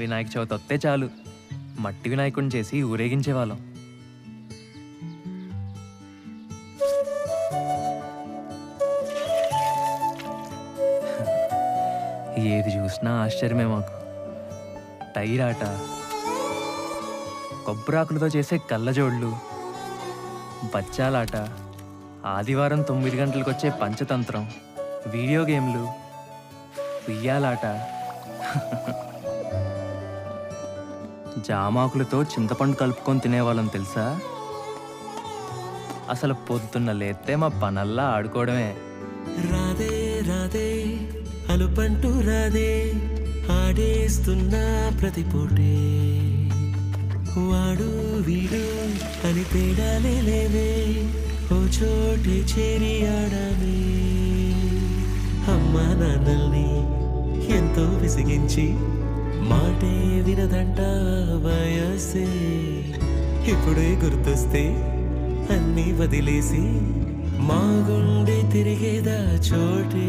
వినాయక చవితి వస్తే చాలు మట్టి వినాయకుడిని చేసి ఊరేగించేవాళ్ళం. ఏది చూసినా ఆశ్చర్యమే మాకు. టైర్ ఆట, కొబ్బరాకులతో చేసే కళ్ళజోళ్ళు, బచ్చాలాట, ఆదివారం 9 గంటలకు వచ్చే పంచతంత్రం, వీడియో గేమ్లు, ఉయ్యాలాట, జామాకులతో చింతపండు కలుపుకొని తినేవాళ్ళం తెలుసా. అసలు పొద్దున్న లేస్తే మా పనల్లా ఆడుకోవడమే. రాదే రాదే అలుపంటూ రాదే ఆడేస్తున్నా ప్రతి పూటే, వాడు వీడు అని తేడాలే లేవే, ఓ చోటే చేరి ఆడమే. అమ్మా నాన్నల్ని ఎంతో విసిగించి మాటే వినదంట వయసే, ఇప్పుడే గుర్తొస్తే అన్నీ వదిలేసి మా గుండె తిరిగేదా చోటే.